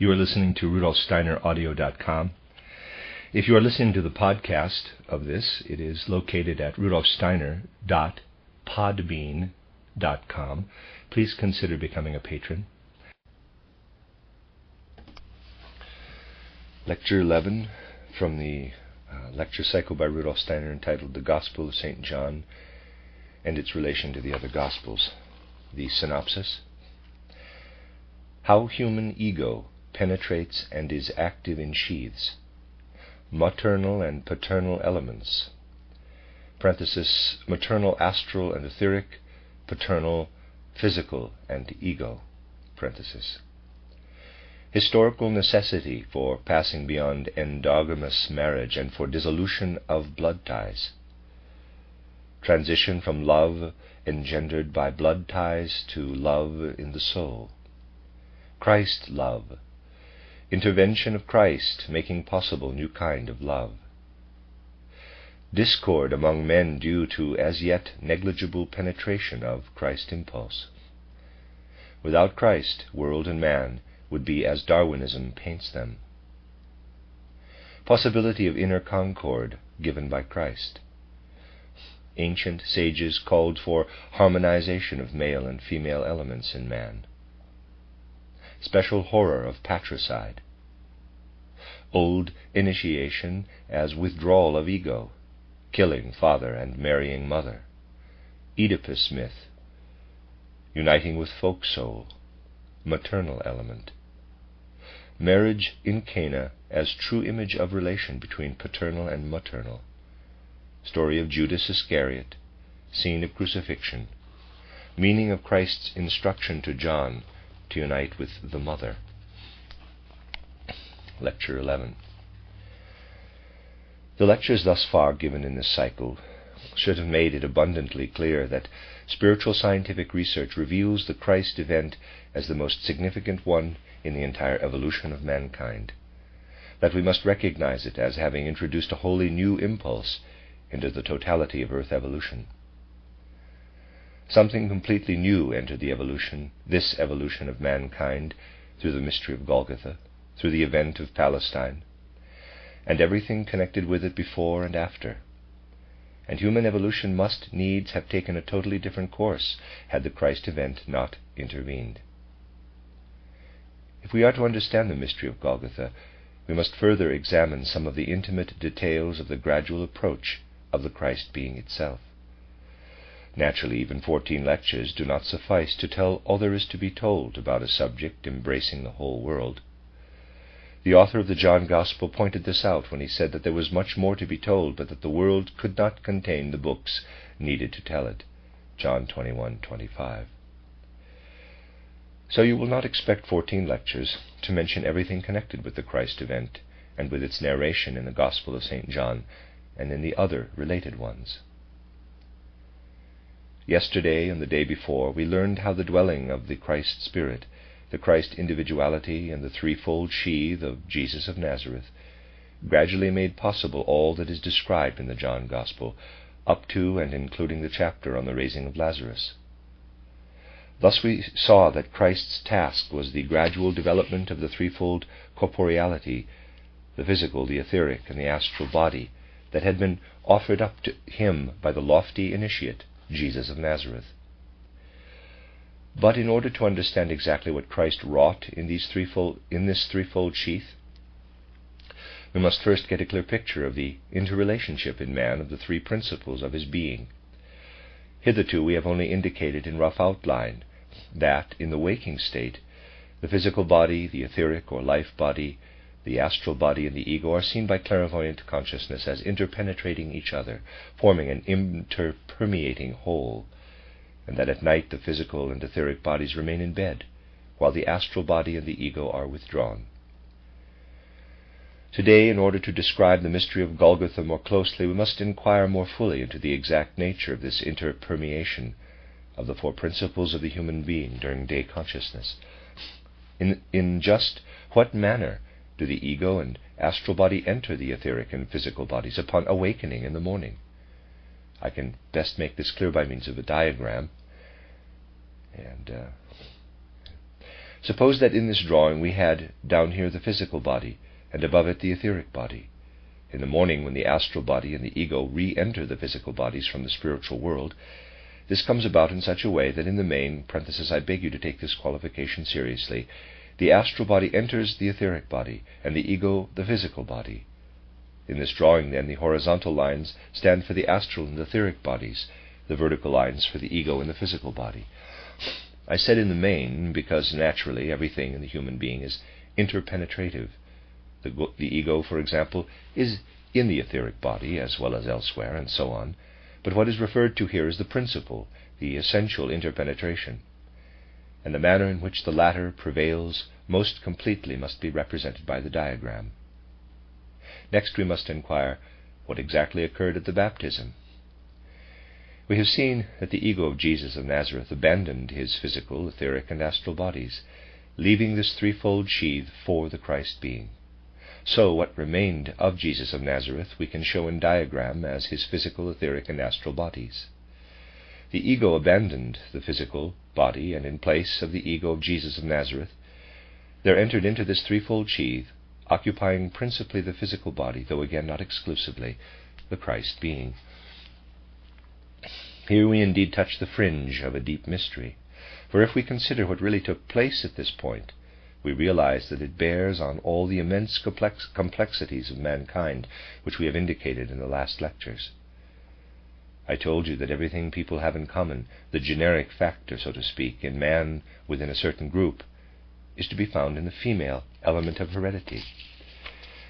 You are listening to RudolfSteinerAudio.com. If you are listening to the podcast of this, it is located at rudolfsteiner.podbean.com. Please consider becoming a patron. Lecture 11 from the lecture cycle by Rudolf Steiner entitled The Gospel of St. John and its relation to the other Gospels. The synopsis: How human ego penetrates and is active in sheaths. Maternal and paternal elements. Parenthesis, maternal astral and etheric, paternal physical and ego. Parenthesis. Historical necessity for passing beyond endogamous marriage and for dissolution of blood ties. Transition from love engendered by blood ties to love in the soul. Christ love. Intervention of Christ making possible new kind of love. Discord among men due to as yet negligible penetration of Christ impulse. Without Christ, world and man would be as Darwinism paints them. Possibility of inner concord given by Christ. Ancient sages called for harmonization of male and female elements in man. Special horror of patricide. Old initiation as withdrawal of ego, killing father and marrying mother. Oedipus myth. Uniting with folk soul. Maternal element. Marriage in Cana as true image of relation between paternal and maternal. Story of Judas Iscariot. Scene of crucifixion. Meaning of Christ's instruction to John to unite with the mother. Lecture 11. The lectures thus far given in this cycle should have made it abundantly clear that spiritual scientific research reveals the Christ event as the most significant one in the entire evolution of mankind, that we must recognize it as having introduced a wholly new impulse into the totality of Earth evolution. Something completely new entered this evolution of mankind, through the mystery of Golgotha, through the event of Palestine, and everything connected with it before and after. And human evolution must needs have taken a totally different course had the Christ event not intervened. If we are to understand the mystery of Golgotha, we must further examine some of the intimate details of the gradual approach of the Christ being itself. Naturally, even 14 lectures do not suffice to tell all there is to be told about a subject embracing the whole world. The author of the John Gospel pointed this out when he said that there was much more to be told, but that the world could not contain the books needed to tell it. John 21:25. So you will not expect 14 lectures to mention everything connected with the Christ event and with its narration in the Gospel of St. John and in the other related ones. Yesterday and the day before, we learned how the dwelling of the Christ Spirit, the Christ individuality, and the threefold sheath of Jesus of Nazareth gradually made possible all that is described in the John Gospel, up to and including the chapter on the raising of Lazarus. Thus we saw that Christ's task was the gradual development of the threefold corporeality, the physical, the etheric, and the astral body, that had been offered up to him by the lofty initiate, Jesus of Nazareth. But in order to understand exactly what Christ wrought in this threefold sheath, we must first get a clear picture of the interrelationship in man of the three principles of his being. Hitherto we have only indicated in rough outline that, in the waking state, the physical body, the etheric or life body, the astral body, and the ego are seen by clairvoyant consciousness as interpenetrating each other, forming an interpermeating whole, and that at night the physical and etheric bodies remain in bed, while the astral body and the ego are withdrawn. Today, in order to describe the mystery of Golgotha more closely, we must inquire more fully into the exact nature of this interpermeation of the four principles of the human being during day consciousness. In just what manner do the ego and astral body enter the etheric and physical bodies upon awakening in the morning? I can best make this clear by means of a diagram. Suppose that in this drawing we had down here the physical body, and above it the etheric body. In the morning, when the astral body and the ego re-enter the physical bodies from the spiritual world, this comes about in such a way that in the main, I beg you to take this qualification seriously, the astral body enters the etheric body, and the ego the physical body. In this drawing, then, the horizontal lines stand for the astral and etheric bodies, the vertical lines for the ego and the physical body. I said in the main because, naturally, everything in the human being is interpenetrative. The ego, for example, is in the etheric body as well as elsewhere, and so on. But what is referred to here is the principle, the essential interpenetration. And the manner in which the latter prevails most completely must be represented by the diagram. Next we must inquire what exactly occurred at the baptism. We have seen that the ego of Jesus of Nazareth abandoned his physical, etheric, and astral bodies, leaving this threefold sheath for the Christ being. So what remained of Jesus of Nazareth we can show in diagram as his physical, etheric, and astral bodies. The ego abandoned the physical body, and in place of the ego of Jesus of Nazareth, there entered into this threefold sheath, occupying principally the physical body, though again not exclusively, the Christ being. Here we indeed touch the fringe of a deep mystery, for if we consider what really took place at this point, we realize that it bears on all the immense complexities of mankind which we have indicated in the last lectures. I told you that everything people have in common, the generic factor, so to speak, in man within a certain group, is to be found in the female element of heredity.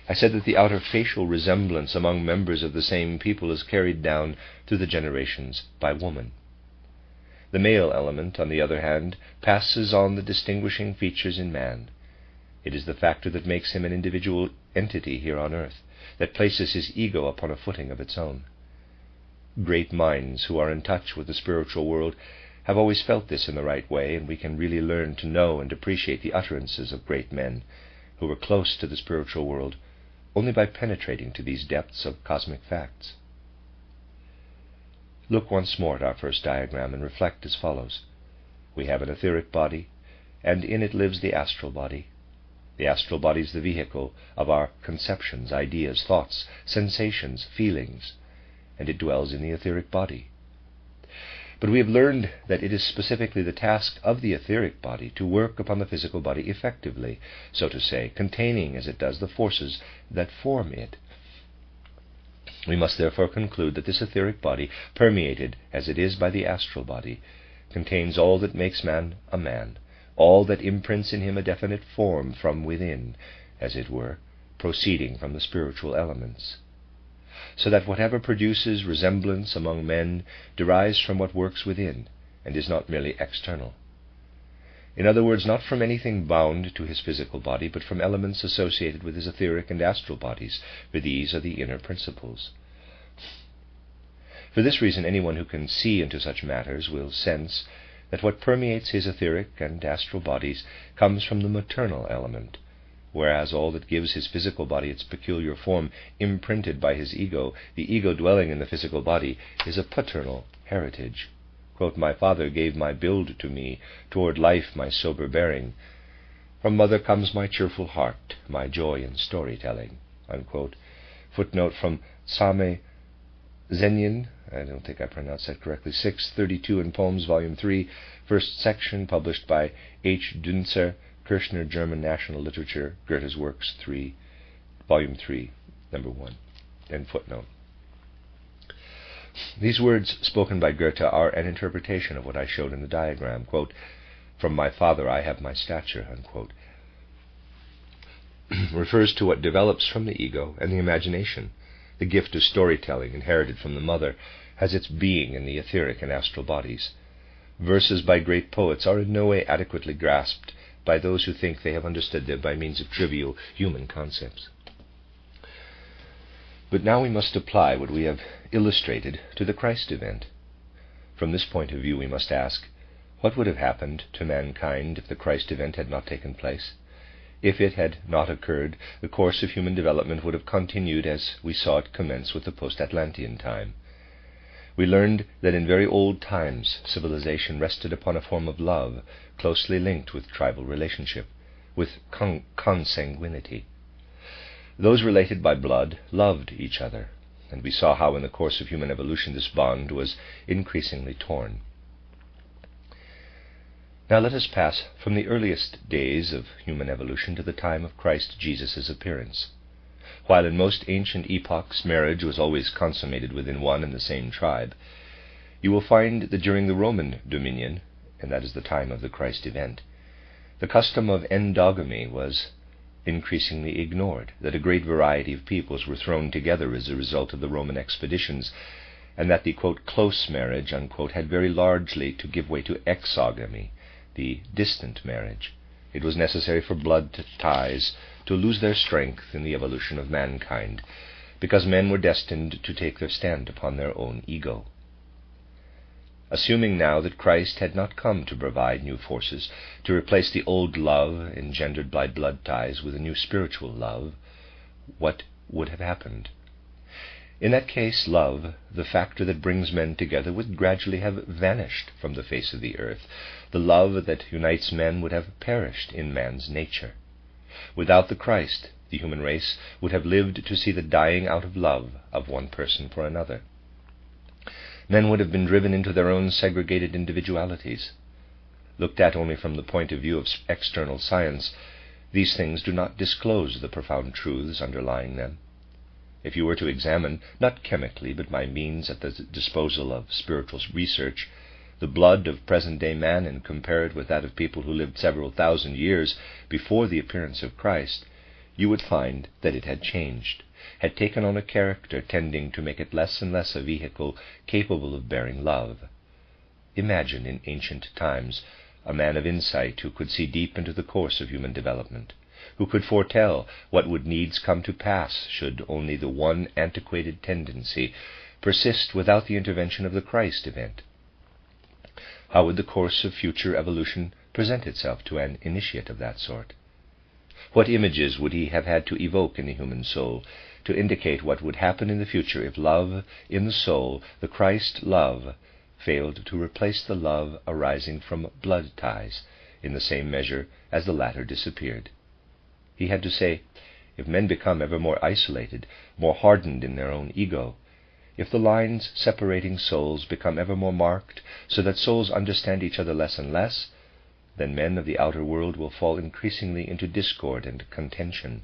I said that the outer facial resemblance among members of the same people is carried down through the generations by woman. The male element, on the other hand, passes on the distinguishing features in man. It is the factor that makes him an individual entity here on earth, that places his ego upon a footing of its own. Great minds who are in touch with the spiritual world have always felt this in the right way, and we can really learn to know and appreciate the utterances of great men who were close to the spiritual world only by penetrating to these depths of cosmic facts. Look once more at our first diagram and reflect as follows. We have an etheric body, and in it lives the astral body. The astral body is the vehicle of our conceptions, ideas, thoughts, sensations, feelings, and it dwells in the etheric body. But we have learned that it is specifically the task of the etheric body to work upon the physical body effectively, so to say, containing as it does the forces that form it. We must therefore conclude that this etheric body, permeated as it is by the astral body, contains all that makes man a man, all that imprints in him a definite form from within, as it were, proceeding from the spiritual elements, so that whatever produces resemblance among men derives from what works within, and is not merely external. In other words, not from anything bound to his physical body, but from elements associated with his etheric and astral bodies, for these are the inner principles. For this reason, anyone who can see into such matters will sense that what permeates his etheric and astral bodies comes from the maternal element, whereas all that gives his physical body its peculiar form, imprinted by his ego, the ego dwelling in the physical body, is a paternal heritage. Quote, "My father gave my build to me, toward life my sober bearing. From mother comes my cheerful heart, my joy in storytelling." Unquote. Footnote from Same Zenyin, I don't think I pronounced that correctly, 632 in Poems, Volume 3, first section, published by H. Dünzer, Kirchner, German National Literature, Goethe's Works 3, Volume 3, number 1, end footnote. These words spoken by Goethe are an interpretation of what I showed in the diagram. Quote, "From my father I have my stature," unquote, refers to what develops from the ego and the imagination. The gift of storytelling, inherited from the mother, has its being in the etheric and astral bodies. Verses by great poets are in no way adequately grasped by those who think they have understood them by means of trivial human concepts. But now we must apply what we have illustrated to the Christ event. From this point of view we must ask, what would have happened to mankind if the Christ event had not taken place? If it had not occurred, the course of human development would have continued as we saw it commence with the post-Atlantean time. We learned that in very old times civilization rested upon a form of love closely linked with tribal relationship, with consanguinity. Those related by blood loved each other, and we saw how in the course of human evolution this bond was increasingly torn. Now let us pass from the earliest days of human evolution to the time of Christ Jesus' appearance. While in most ancient epochs marriage was always consummated within one and the same tribe, you will find that during the Roman dominion, and that is the time of the Christ event, the custom of endogamy was increasingly ignored, that a great variety of peoples were thrown together as a result of the Roman expeditions, and that the, quote, close marriage, unquote, had very largely to give way to exogamy, the distant marriage. It was necessary for blood ties to lose their strength in the evolution of mankind, because men were destined to take their stand upon their own ego. Assuming now that Christ had not come to provide new forces, to replace the old love engendered by blood ties with a new spiritual love, what would have happened? In that case, love, the factor that brings men together, would gradually have vanished from the face of the earth. The love that unites men would have perished in man's nature. Without the Christ, the human race would have lived to see the dying out of love of one person for another. Men would have been driven into their own segregated individualities. Looked at only from the point of view of external science, these things do not disclose the profound truths underlying them. If you were to examine, not chemically, but by means at the disposal of spiritual research, the blood of present-day man and compare it with that of people who lived several thousand years before the appearance of Christ, you would find that it had changed, had taken on a character tending to make it less and less a vehicle capable of bearing love. Imagine, in ancient times, a man of insight who could see deep into the course of human development, who could foretell what would needs come to pass should only the one antiquated tendency persist without the intervention of the Christ event. How would the course of future evolution present itself to an initiate of that sort? What images would he have had to evoke in the human soul to indicate what would happen in the future if love in the soul, the Christ love, failed to replace the love arising from blood ties in the same measure as the latter disappeared? He had to say, if men become ever more isolated, more hardened in their own ego, if the lines separating souls become ever more marked, so that souls understand each other less and less, then men of the outer world will fall increasingly into discord and contention,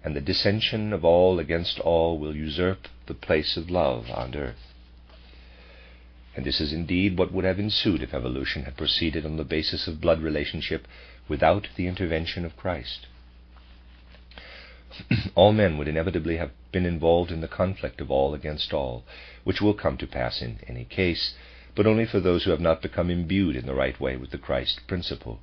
and the dissension of all against all will usurp the place of love on earth. And this is indeed what would have ensued if evolution had proceeded on the basis of blood relationship without the intervention of Christ. All men would inevitably have been involved in the conflict of all against all, which will come to pass in any case, but only for those who have not become imbued in the right way with the Christ principle.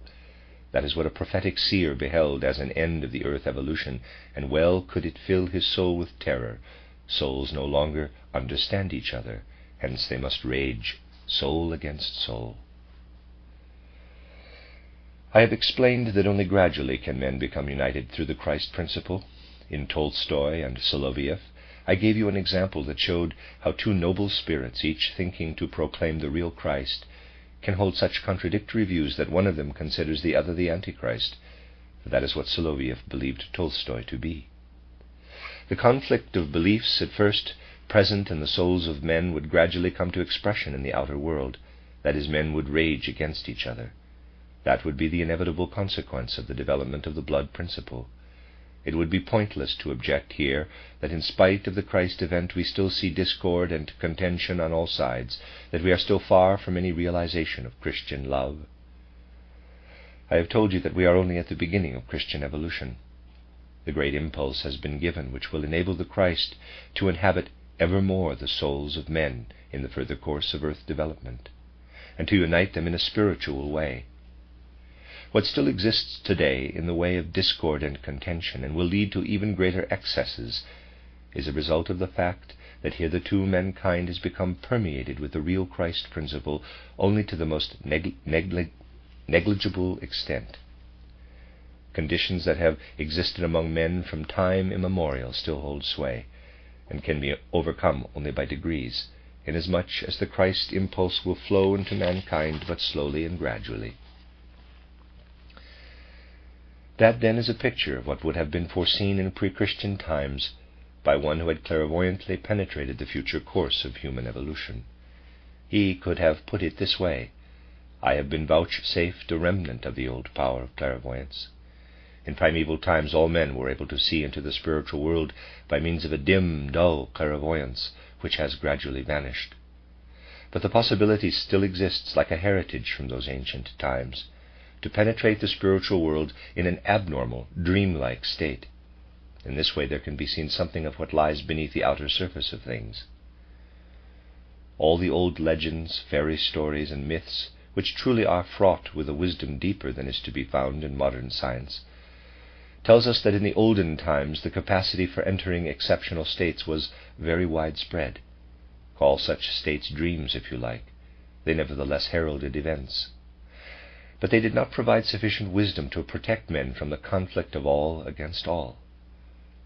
That is what a prophetic seer beheld as an end of the earth evolution, and well could it fill his soul with terror. Souls no longer understand each other, hence they must rage soul against soul. I have explained that only gradually can men become united through the Christ principle. In Tolstoy and Soloviev, I gave you an example that showed how two noble spirits, each thinking to proclaim the real Christ, can hold such contradictory views that one of them considers the other the Antichrist. That is what Soloviev believed Tolstoy to be. The conflict of beliefs, at first present in the souls of men, would gradually come to expression in the outer world. That is, men would rage against each other. That would be the inevitable consequence of the development of the blood principle. It would be pointless to object here that in spite of the Christ event we still see discord and contention on all sides, that we are still far from any realization of Christian love. I have told you that we are only at the beginning of Christian evolution. The great impulse has been given which will enable the Christ to inhabit evermore the souls of men in the further course of earth development, and to unite them in a spiritual way. What still exists today in the way of discord and contention, and will lead to even greater excesses, is a result of the fact that hitherto mankind has become permeated with the real Christ principle only to the most negligible extent. Conditions that have existed among men from time immemorial still hold sway, and can be overcome only by degrees, inasmuch as the Christ impulse will flow into mankind but slowly and gradually. That then is a picture of what would have been foreseen in pre-Christian times by one who had clairvoyantly penetrated the future course of human evolution. He could have put it this way: I have been vouchsafed a remnant of the old power of clairvoyance. In primeval times all men were able to see into the spiritual world by means of a dim, dull clairvoyance which has gradually vanished. But the possibility still exists like a heritage from those ancient times, to penetrate the spiritual world in an abnormal, dreamlike state. In this way there can be seen something of what lies beneath the outer surface of things. All the old legends, fairy stories, and myths, which truly are fraught with a wisdom deeper than is to be found in modern science, tells us that in the olden times the capacity for entering exceptional states was very widespread. Call such states dreams if you like. They nevertheless heralded events. But they did not provide sufficient wisdom to protect men from the conflict of all against all.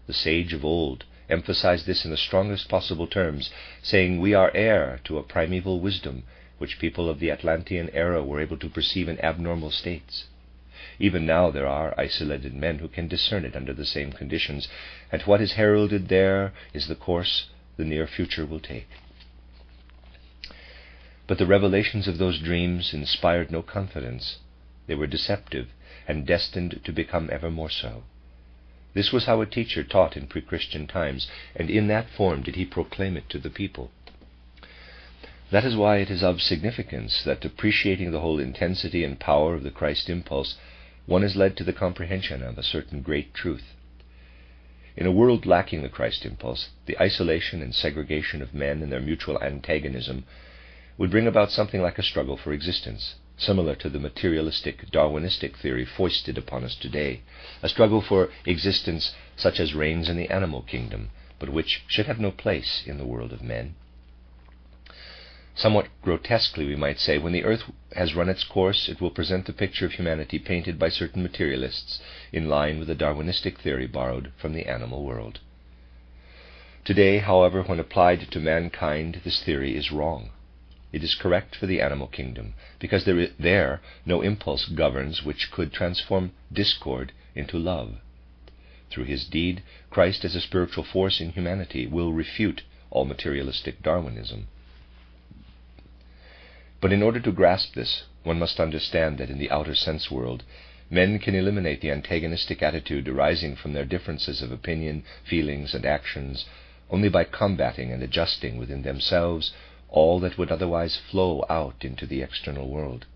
The sage of old emphasized this in the strongest possible terms, saying, "We are heir to a primeval wisdom which people of the Atlantean era were able to perceive in abnormal states. Even now there are isolated men who can discern it under the same conditions, and what is heralded there is the course the near future will take." But the revelations of those dreams inspired no confidence. They were deceptive and destined to become ever more so. This was how a teacher taught in pre-Christian times, and in that form did he proclaim it to the people. That is why it is of significance that, appreciating the whole intensity and power of the Christ impulse, one is led to the comprehension of a certain great truth. In a world lacking the Christ impulse, the isolation and segregation of men and their mutual antagonism would bring about something like a struggle for existence, similar to the materialistic Darwinistic theory foisted upon us today, a struggle for existence such as reigns in the animal kingdom, but which should have no place in the world of men. Somewhat grotesquely, we might say, when the earth has run its course, it will present the picture of humanity painted by certain materialists in line with the Darwinistic theory borrowed from the animal world. Today, however, when applied to mankind, this theory is wrong. It is correct for the animal kingdom, because there no impulse governs which could transform discord into love. Through his deed, Christ as a spiritual force in humanity will refute all materialistic Darwinism. But in order to grasp this, one must understand that in the outer sense world, men can eliminate the antagonistic attitude arising from their differences of opinion, feelings, and actions only by combating and adjusting within themselves all that would otherwise flow out into the external world.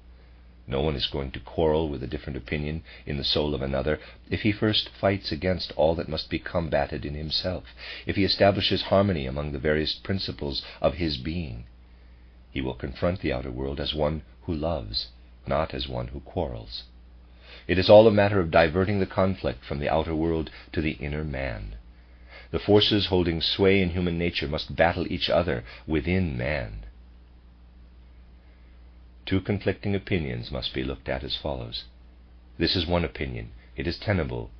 No one is going to quarrel with a different opinion in the soul of another if he first fights against all that must be combated in himself, if he establishes harmony among the various principles of his being. He will confront the outer world as one who loves, not as one who quarrels. It is all a matter of diverting the conflict from the outer world to the inner man. The forces holding sway in human nature must battle each other within man. Two conflicting opinions must be looked at as follows. This is one opinion. It is tenable.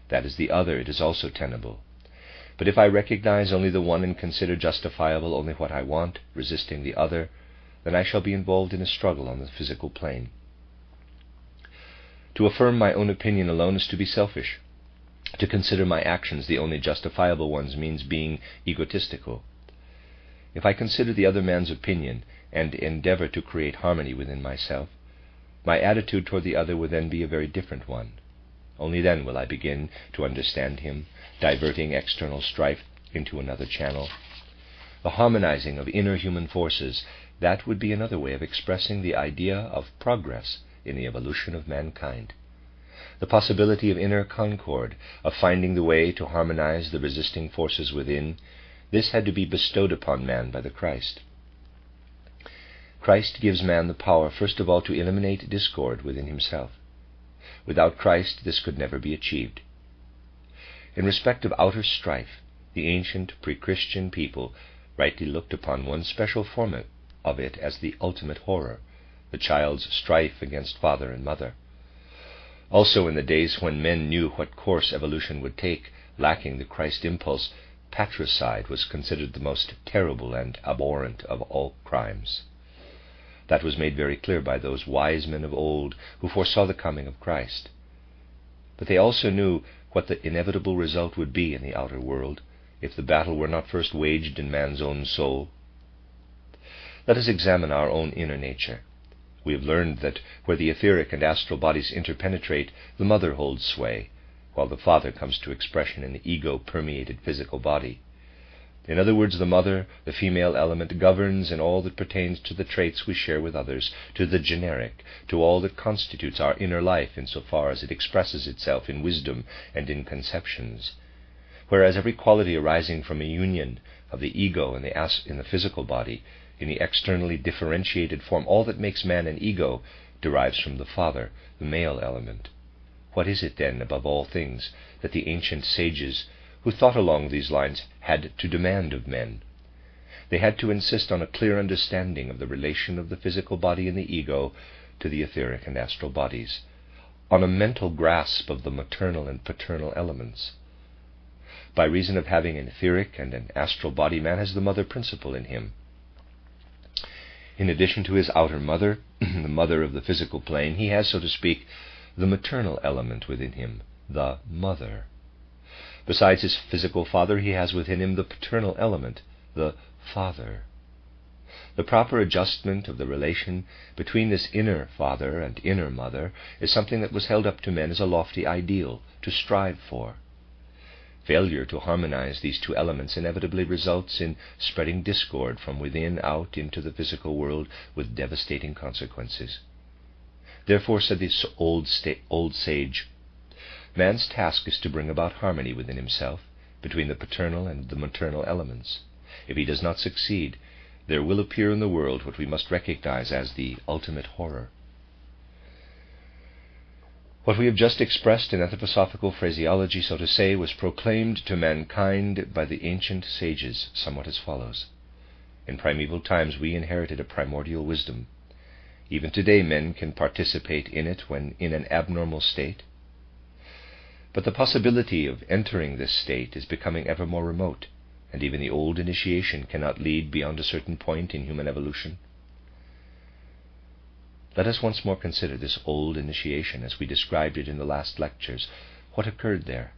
That is the other. It is also tenable. But if I recognize only the one and consider justifiable only what I want, resisting the other, then I shall be involved in a struggle on the physical plane. To affirm my own opinion alone is to be selfish. To consider my actions the only justifiable ones means being egotistical. If I consider the other man's opinion and endeavor to create harmony within myself, my attitude toward the other will then be a very different one. Only then will I begin to understand him, diverting external strife into another channel. The harmonizing of inner human forces, that would be another way of expressing the idea of progress in the evolution of mankind. The possibility of inner concord, of finding the way to harmonize the resisting forces within, this had to be bestowed upon man by the Christ. Christ gives man the power, first of all, to eliminate discord within himself. Without Christ, this could never be achieved. In respect of outer strife, the ancient pre-Christian people rightly looked upon one special form of it as the ultimate horror, the child's strife against father and mother. Also in the days when men knew what course evolution would take, lacking the Christ impulse, patricide was considered the most terrible and abhorrent of all crimes. That was made very clear by those wise men of old who foresaw the coming of Christ. But they also knew what the inevitable result would be in the outer world if the battle were not first waged in man's own soul. Let us examine our own inner nature. We have learned that where the etheric and astral bodies interpenetrate, the mother holds sway, while the father comes to expression in the ego-permeated physical body. In other words, the mother, the female element, governs in all that pertains to the traits we share with others, to the generic, to all that constitutes our inner life insofar as it expresses itself in wisdom and in conceptions. Whereas every quality arising from a union of the ego and in the physical body, in the externally differentiated form, all that makes man an ego derives from the father, the male element. What is it then, above all things, that the ancient sages who thought along these lines had to demand of men? They had to insist on a clear understanding of the relation of the physical body and the ego to the etheric and astral bodies, on a mental grasp of the maternal and paternal elements. By reason of having an etheric and an astral body, man has the mother principle in him. In addition to his outer mother, the mother of the physical plane, he has, so to speak, the maternal element within him, the mother. Besides his physical father, he has within him the paternal element, the father. The proper adjustment of the relation between this inner father and inner mother is something that was held up to men as a lofty ideal to strive for. Failure to harmonize these two elements inevitably results in spreading discord from within out into the physical world with devastating consequences. Therefore, said this old sage, man's task is to bring about harmony within himself, between the paternal and the maternal elements. If he does not succeed, there will appear in the world what we must recognize as the ultimate horror. What we have just expressed in anthroposophical phraseology, so to say, was proclaimed to mankind by the ancient sages somewhat as follows. In primeval times we inherited a primordial wisdom. Even today men can participate in it when in an abnormal state. But the possibility of entering this state is becoming ever more remote, and even the old initiation cannot lead beyond a certain point in human evolution. Let us once more consider this old initiation as we described it in the last lectures. What occurred there?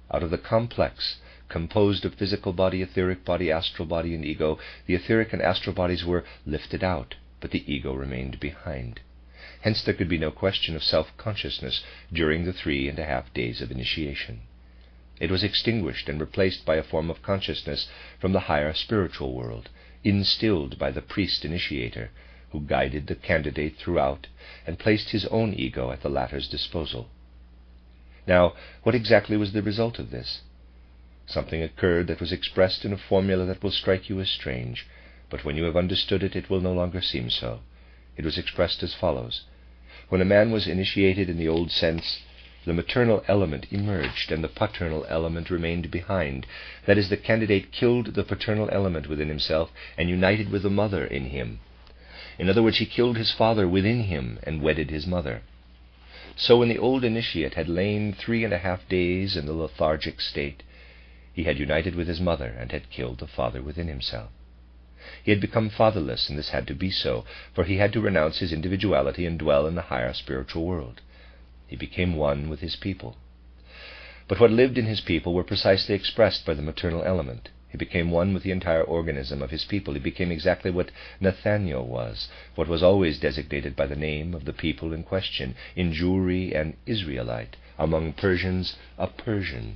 Out of the complex, composed of physical body, etheric body, astral body, and ego, the etheric and astral bodies were lifted out, but the ego remained behind. Hence there could be no question of self-consciousness during the 3.5 days of initiation. It was extinguished and replaced by a form of consciousness from the higher spiritual world, instilled by the priest-initiator, who guided the candidate throughout and placed his own ego at the latter's disposal. Now, what exactly was the result of this? Something occurred that was expressed in a formula that will strike you as strange, but when you have understood it, it will no longer seem so. It was expressed as follows. When a man was initiated in the old sense, the maternal element emerged and the paternal element remained behind. That is, the candidate killed the paternal element within himself and united with the mother in him. In other words, he killed his father within him and wedded his mother. So when the old initiate had lain 3.5 days in the lethargic state, he had united with his mother and had killed the father within himself. He had become fatherless, and this had to be so, for he had to renounce his individuality and dwell in the higher spiritual world. He became one with his people. But what lived in his people were precisely expressed by the maternal element. He became one with the entire organism of his people. He became exactly what Nathaniel was, what was always designated by the name of the people in question, in Jewry an Israelite, among Persians a Persian.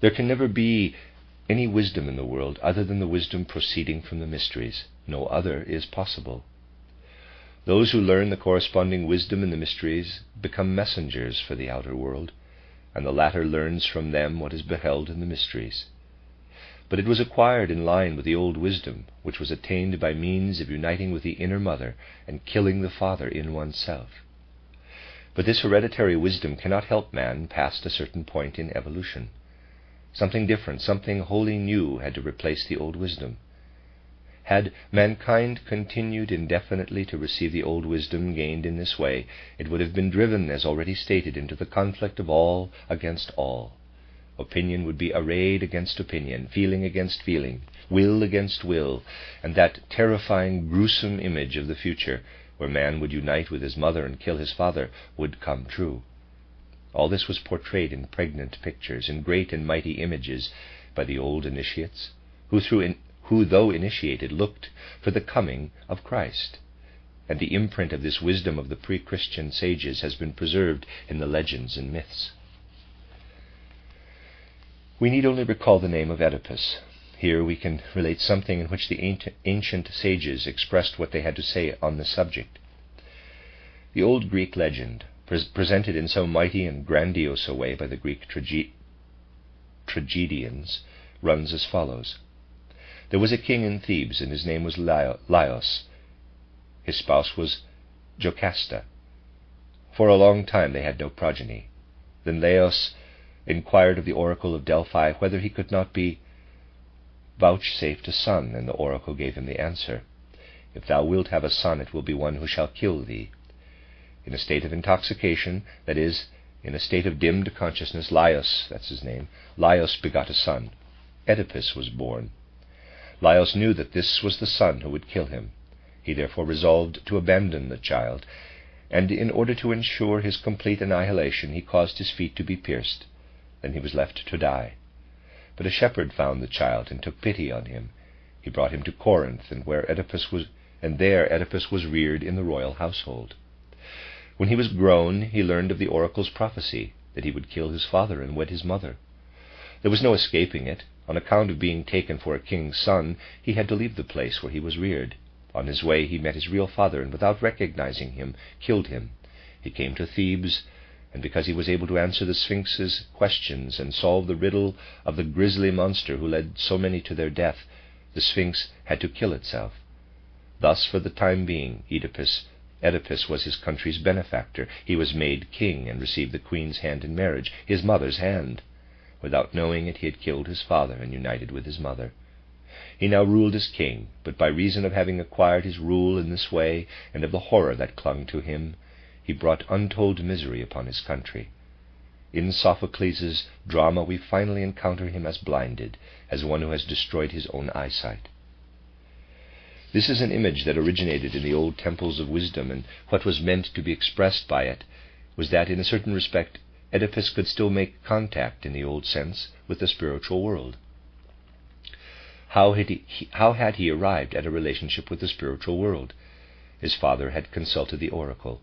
There can never be any wisdom in the world other than the wisdom proceeding from the mysteries. No other is possible. Those who learn the corresponding wisdom in the mysteries become messengers for the outer world, and the latter learns from them what is beheld in the mysteries. But it was acquired in line with the old wisdom, which was attained by means of uniting with the inner mother and killing the father in oneself. But this hereditary wisdom cannot help man past a certain point in evolution. Something different, something wholly new had to replace the old wisdom. Had mankind continued indefinitely to receive the old wisdom gained in this way, it would have been driven, as already stated, into the conflict of all against all. Opinion would be arrayed against opinion, feeling against feeling, will against will, and that terrifying, gruesome image of the future, where man would unite with his mother and kill his father, would come true. All this was portrayed in pregnant pictures, in great and mighty images, by the old initiates, who, though initiated, looked for the coming of Christ. And the imprint of this wisdom of the pre-Christian sages has been preserved in the legends and myths. We need only recall the name of Oedipus. Here we can relate something in which the ancient sages expressed what they had to say on the subject. The old Greek legend, presented in so mighty and grandiose a way by the Greek tragedians, runs as follows. There was a king in Thebes, and his name was Laios. His spouse was Jocasta. For a long time they had no progeny. Then Laios inquired of the oracle of Delphi whether he could not be vouchsafed a son, and the oracle gave him the answer, "If thou wilt have a son, it will be one who shall kill thee." In a state of intoxication, that is, in a state of dimmed consciousness, Laios, that's his name, Laios begot a son. Oedipus was born. Laios knew that this was the son who would kill him. He therefore resolved to abandon the child, and in order to ensure his complete annihilation, he caused his feet to be pierced. Then he was left to die. But a shepherd found the child and took pity on him. He brought him to Corinth, and there Oedipus was reared in the royal household. When he was grown, he learned of the oracle's prophecy, that he would kill his father and wed his mother. There was no escaping it. On account of being taken for a king's son, he had to leave the place where he was reared. On his way he met his real father, and without recognizing him, killed him. He came to Thebes, and because he was able to answer the Sphinx's questions and solve the riddle of the grisly monster who led so many to their death, the Sphinx had to kill itself. Thus, for the time being, Oedipus was his country's benefactor. He was made king and received the queen's hand in marriage, his mother's hand. Without knowing it, he had killed his father and united with his mother. He now ruled as king, but by reason of having acquired his rule in this way, and of the horror that clung to him, he brought untold misery upon his country. In Sophocles' drama we finally encounter him as blinded, as one who has destroyed his own eyesight. This is an image that originated in the old temples of wisdom, and what was meant to be expressed by it was that, in a certain respect, Oedipus could still make contact, in the old sense, with the spiritual world. How had he arrived at a relationship with the spiritual world? His father had consulted the oracle.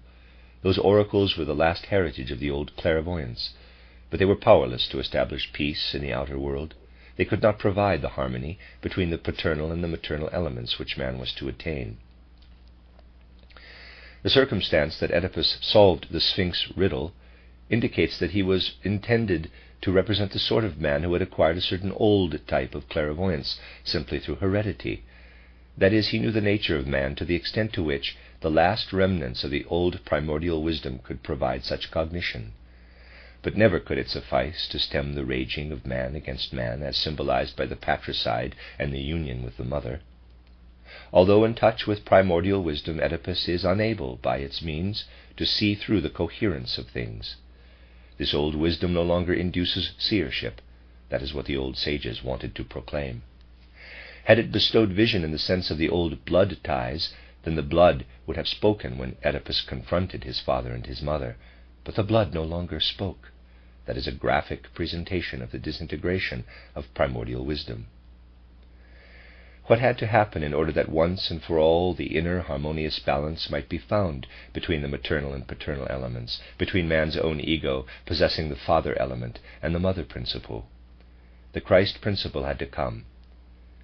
Those oracles were the last heritage of the old clairvoyants, but they were powerless to establish peace in the outer world. They could not provide the harmony between the paternal and the maternal elements which man was to attain. The circumstance that Oedipus solved the Sphinx riddle indicates that he was intended to represent the sort of man who had acquired a certain old type of clairvoyance simply through heredity. That is, he knew the nature of man to the extent to which the last remnants of the old primordial wisdom could provide such cognition. But never could it suffice to stem the raging of man against man, as symbolized by the patricide and the union with the mother. Although in touch with primordial wisdom, Oedipus is unable, by its means, to see through the coherence of things. This old wisdom no longer induces seership. That is what the old sages wanted to proclaim. Had it bestowed vision in the sense of the old blood ties, then the blood would have spoken when Oedipus confronted his father and his mother. But the blood no longer spoke. That is a graphic presentation of the disintegration of primordial wisdom. What had to happen in order that once and for all the inner harmonious balance might be found between the maternal and paternal elements, between man's own ego possessing the father element and the mother principle? The Christ principle had to come.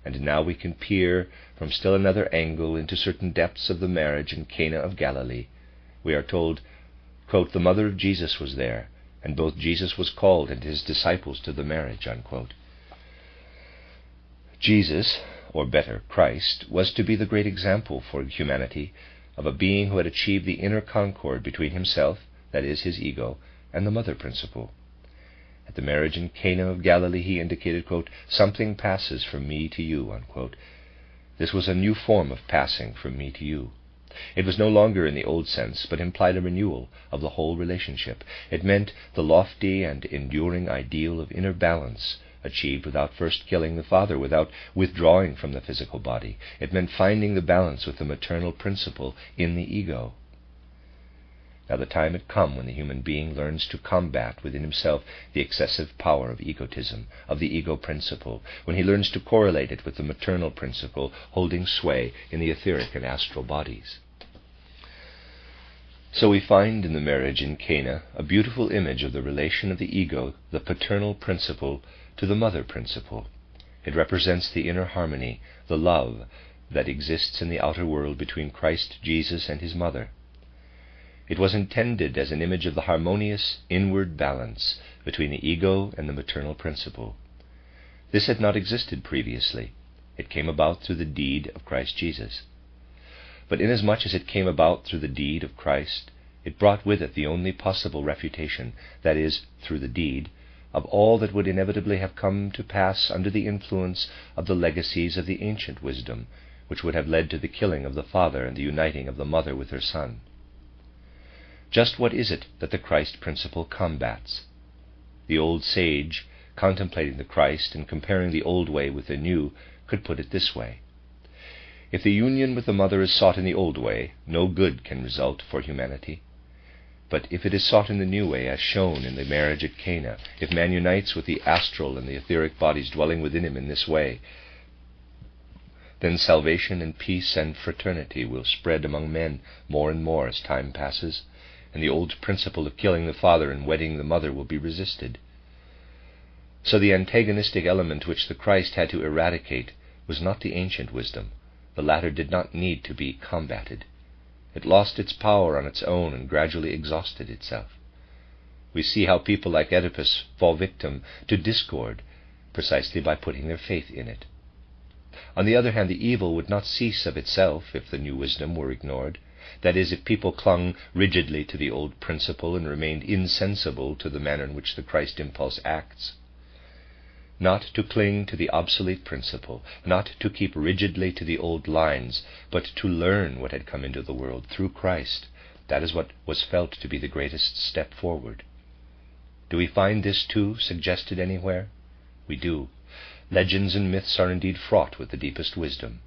And now we can peer from still another angle into certain depths of the marriage in Cana of Galilee. We are told, quote, "The mother of Jesus was there, and both Jesus was called and his disciples to the marriage," unquote. Jesus, or better, Christ, was to be the great example for humanity of a being who had achieved the inner concord between himself, that is, his ego, and the mother principle. At the marriage in Cana of Galilee he indicated, quote, "Something passes from me to you," unquote. This was a new form of passing from me to you. It was no longer in the old sense, but implied a renewal of the whole relationship. It meant the lofty and enduring ideal of inner balance, achieved without first killing the father, without withdrawing from the physical body. It meant finding the balance with the maternal principle in the ego. Now the time had come when the human being learns to combat within himself the excessive power of egotism, of the ego principle, when he learns to correlate it with the maternal principle holding sway in the etheric and astral bodies. So we find in the marriage in Cana a beautiful image of the relation of the ego, the paternal principle, to the mother principle. It represents the inner harmony, the love that exists in the outer world between Christ Jesus and his mother. It was intended as an image of the harmonious inward balance between the ego and the maternal principle. This had not existed previously. It came about through the deed of Christ Jesus. But inasmuch as it came about through the deed of Christ, it brought with it the only possible refutation, that is, through the deed, of all that would inevitably have come to pass under the influence of the legacies of the ancient wisdom, which would have led to the killing of the father and the uniting of the mother with her son. Just what is it that the Christ principle combats? The old sage, contemplating the Christ and comparing the old way with the new, could put it this way. If the union with the mother is sought in the old way, no good can result for humanity. But if it is sought in the new way, as shown in the marriage at Cana, if man unites with the astral and the etheric bodies dwelling within him in this way, then salvation and peace and fraternity will spread among men more and more as time passes, and the old principle of killing the father and wedding the mother will be resisted. So the antagonistic element which the Christ had to eradicate was not the ancient wisdom. The latter did not need to be combated. It lost its power on its own and gradually exhausted itself. We see how people like Oedipus fall victim to discord precisely by putting their faith in it. On the other hand, the evil would not cease of itself if the new wisdom were ignored. That is, if people clung rigidly to the old principle and remained insensible to the manner in which the Christ impulse acts. Not to cling to the obsolete principle, not to keep rigidly to the old lines, but to learn what had come into the world through Christ. That is what was felt to be the greatest step forward. Do we find this too suggested anywhere? We do. Legends and myths are indeed fraught with the deepest wisdom.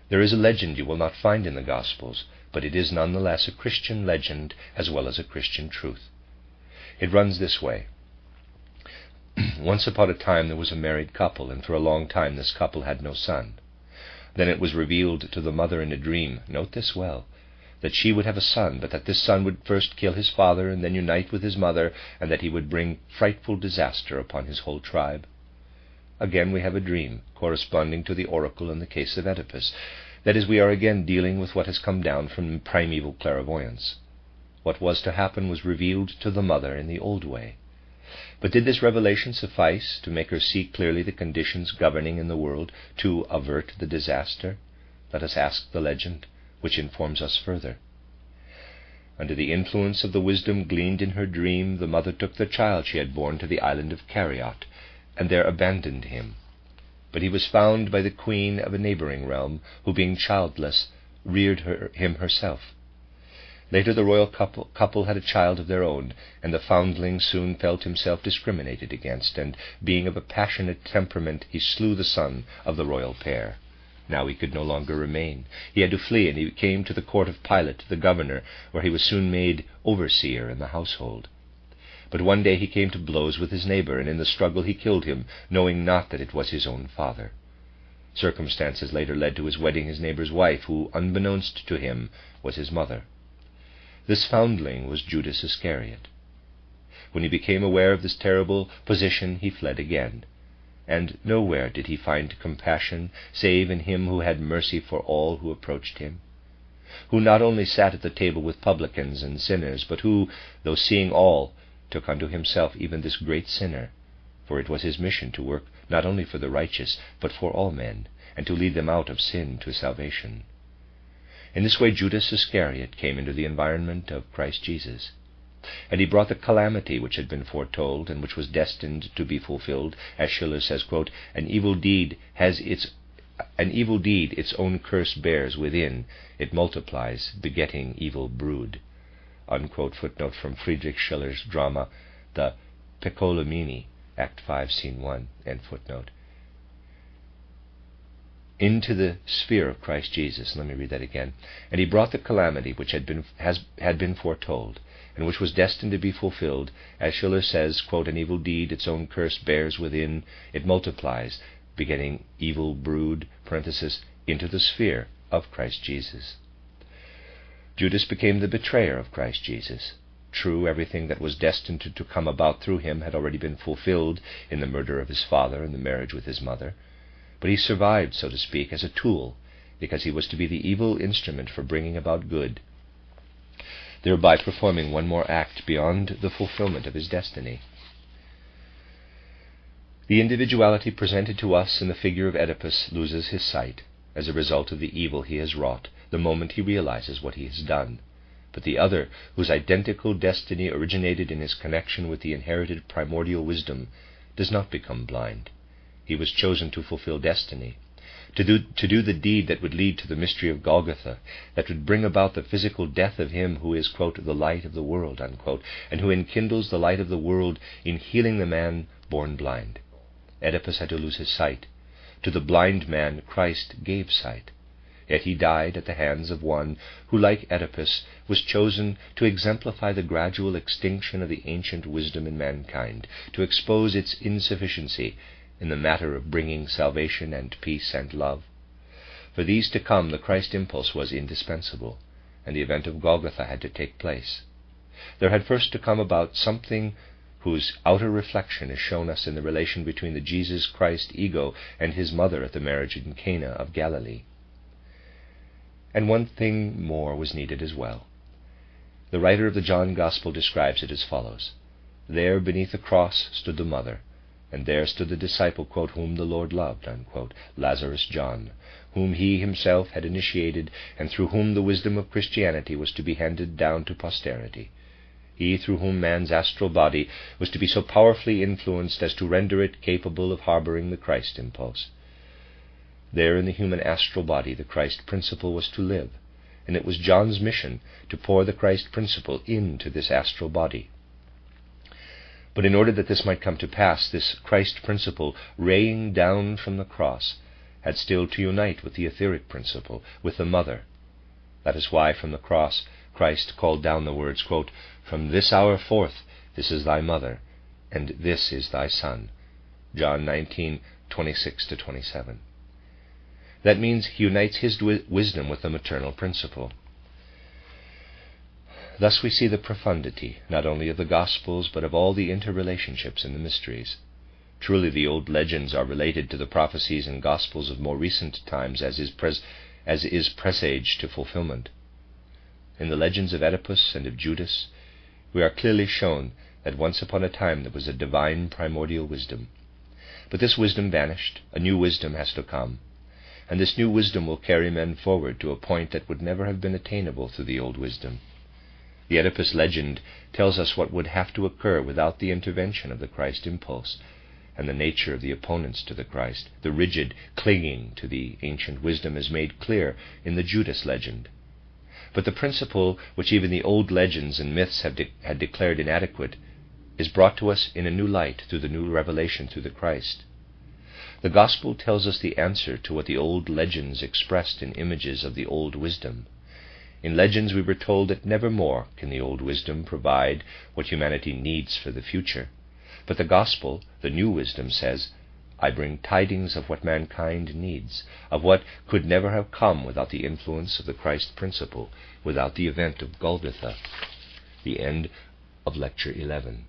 There is a legend you will not find in the Gospels, but it is nonetheless a Christian legend as well as a Christian truth. It runs this way. Once upon a time there was a married couple, and for a long time this couple had no son. Then it was revealed to the mother in a dream, note this well, that she would have a son, but that this son would first kill his father and then unite with his mother, and that he would bring frightful disaster upon his whole tribe. Again we have a dream, corresponding to the oracle in the case of Oedipus. That is, we are again dealing with what has come down from primeval clairvoyance. What was to happen was revealed to the mother in the old way. But did this revelation suffice to make her see clearly the conditions governing in the world to avert the disaster? Let us ask the legend, which informs us further. Under the influence of the wisdom gleaned in her dream, the mother took the child she had borne to the island of Cariot, and there abandoned him. But he was found by the queen of a neighboring realm, who, being childless, reared him herself. Later the royal couple had a child of their own, and the foundling soon felt himself discriminated against, and, being of a passionate temperament, he slew the son of the royal pair. Now he could no longer remain. He had to flee, and he came to the court of Pilate, the governor, where he was soon made overseer in the household. But one day he came to blows with his neighbor, and in the struggle he killed him, knowing not that it was his own father. Circumstances later led to his wedding his neighbor's wife, who, unbeknownst to him, was his mother. This foundling was Judas Iscariot. When he became aware of this terrible position, he fled again, and nowhere did he find compassion save in him who had mercy for all who approached him, who not only sat at the table with publicans and sinners, but who, though seeing all, took unto himself even this great sinner, for it was his mission to work not only for the righteous, but for all men, and to lead them out of sin to salvation. In this way Judas Iscariot came into the environment of Christ Jesus, and he brought the calamity which had been foretold and which was destined to be fulfilled. As Schiller says, quote, "An evil deed has its an evil deed its own curse bears within, it multiplies, begetting evil brood. Unquote. Footnote from Friedrich Schiller's drama, The Piccolomini, Act 5, Scene 1, end footnote. Into the sphere of Christ Jesus. Let me read that again. And he brought the calamity which had been foretold, and which was destined to be fulfilled, as Schiller says, quote, an evil deed its own curse bears within, it multiplies, begetting evil brood, parenthesis, into the sphere of Christ Jesus. Judas became the betrayer of Christ Jesus. True, everything that was destined to come about through him had already been fulfilled in the murder of his father and the marriage with his mother. But he survived, so to speak, as a tool, because he was to be the evil instrument for bringing about good, thereby performing one more act beyond the fulfillment of his destiny. The individuality presented to us in the figure of Oedipus loses his sight, as a result of the evil he has wrought, the moment he realizes what he has done. But the other, whose identical destiny originated in his connection with the inherited primordial wisdom, does not become blind. He was chosen to fulfill destiny, to do the deed that would lead to the mystery of Golgotha, that would bring about the physical death of him who is, quote, the light of the world, unquote, and who enkindles the light of the world in healing the man born blind. Oedipus had to lose his sight. To the blind man Christ gave sight. Yet he died at the hands of one who, like Oedipus, was chosen to exemplify the gradual extinction of the ancient wisdom in mankind, to expose its insufficiency in the matter of bringing salvation and peace and love. For these to come, the Christ impulse was indispensable, and the event of Golgotha had to take place. There had first to come about something whose outer reflection is shown us in the relation between the Jesus Christ ego and his mother at the marriage in Cana of Galilee. And one thing more was needed as well. The writer of the John Gospel describes it as follows. There beneath the cross stood the mother, and there stood the disciple, quote, whom the Lord loved, unquote, Lazarus John, whom he himself had initiated, and through whom the wisdom of Christianity was to be handed down to posterity. He through whom man's astral body was to be so powerfully influenced as to render it capable of harboring the Christ impulse. There in the human astral body the Christ principle was to live, and it was John's mission to pour the Christ principle into this astral body. But in order that this might come to pass, this Christ principle, raying down from the cross, had still to unite with the etheric principle, with the mother. That is why from the cross Christ called down the words, quote, from this hour forth this is thy mother, and this is thy son. John 19:26-27. That means he unites his wisdom with the maternal principle. Thus we see the profundity, not only of the Gospels, but of all the interrelationships in the mysteries. Truly the old legends are related to the prophecies and Gospels of more recent times, as is presaged to fulfillment. In the legends of Oedipus and of Judas, we are clearly shown that once upon a time there was a divine primordial wisdom. But this wisdom vanished, a new wisdom has to come, and this new wisdom will carry men forward to a point that would never have been attainable through the old wisdom. The Oedipus legend tells us what would have to occur without the intervention of the Christ impulse, and the nature of the opponents to the Christ. The rigid clinging to the ancient wisdom is made clear in the Judas legend. But the principle which even the old legends and myths had declared inadequate is brought to us in a new light through the new revelation through the Christ. The Gospel tells us the answer to what the old legends expressed in images of the old wisdom. In legends we were told that nevermore can the old wisdom provide what humanity needs for the future. But the Gospel, the new wisdom, says, I bring tidings of what mankind needs, of what could never have come without the influence of the Christ principle, without the event of Golgotha. The end of Lecture 11.